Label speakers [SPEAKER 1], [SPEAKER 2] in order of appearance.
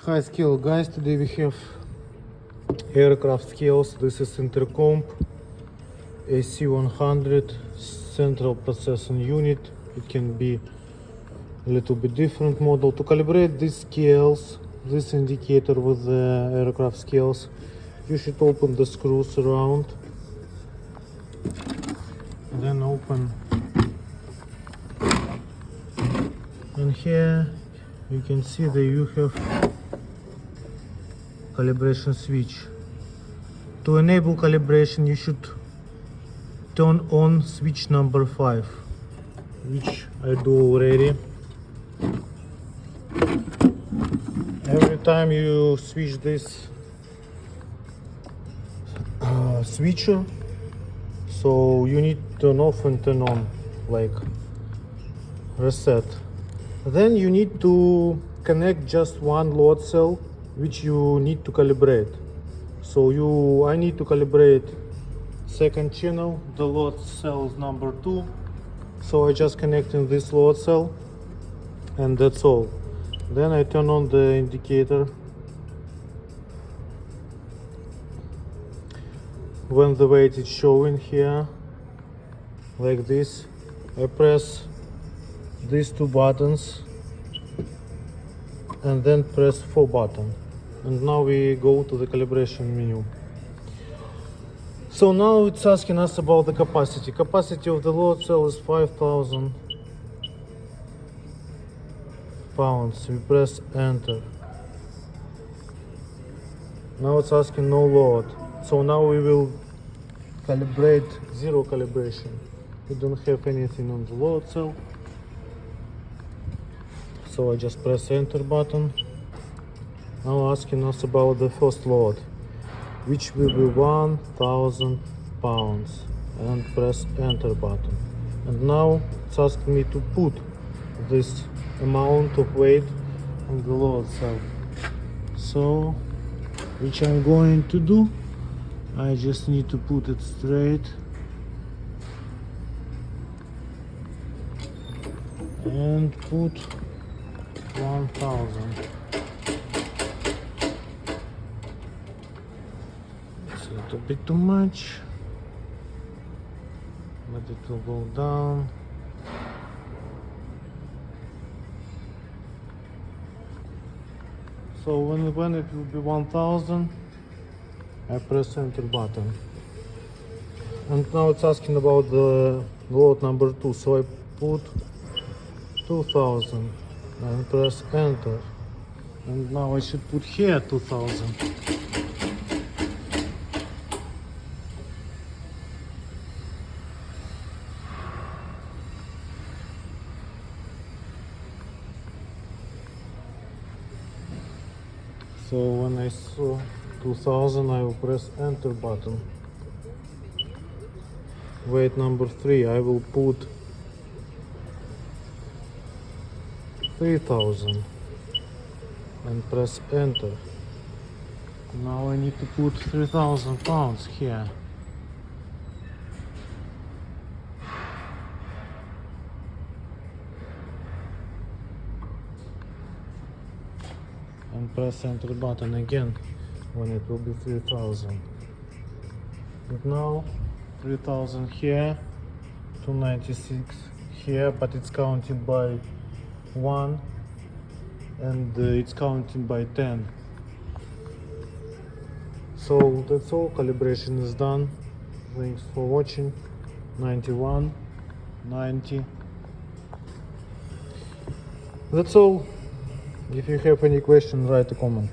[SPEAKER 1] High scale guys, today we have aircraft scales. This is Intercomp AC-100 central processing unit. It can be a little bit different model. To calibrate these scales, this indicator with the aircraft scales, you should open the screws around, then open, and here you can see that you have calibration switch. To enable calibration, you should turn on switch number 5, which I do already. Every time you switch this switcher, so you need to turn off and turn on, like reset. Then you need to connect just one load cell which you need to calibrate. So I need to calibrate second channel, the load cell is number 2. So I just connecting this load cell, and that's all. Then I turn on the indicator. When the weight is showing here, like this, I press these 2 buttons and then press 4 button. And now we go to the calibration menu. So now it's asking us about the capacity. Capacity of the load cell is 5,000 pounds. We press enter. Now it's asking no load. So now we will calibrate zero calibration. We don't have anything on the load cell. So I just press enter button. Now asking us about the first load, which will be 1,000 pounds, and press enter button. And now it's asking me to put this amount of weight on the load cell. So, which I'm going to do, I just need to put it straight and put 1,000. It's a little bit too much, but it will go down. So when it will be 1,000, I press enter button. And now it's asking about the load number 2, so I put 2,000 and press enter. And now I should put here 2,000. So when I saw 2,000, I will press enter button. Weight number 3, I will put 3,000 and press enter. Now I need to put 3,000 pounds here. And press enter button again when it will be 3,000. And now 3,000 here, 296 here, but it's counting by 1 and it's counting by 10. So that's all, calibration is done. Thanks for watching. 91, 90. That's all. If you have any question, write a comment.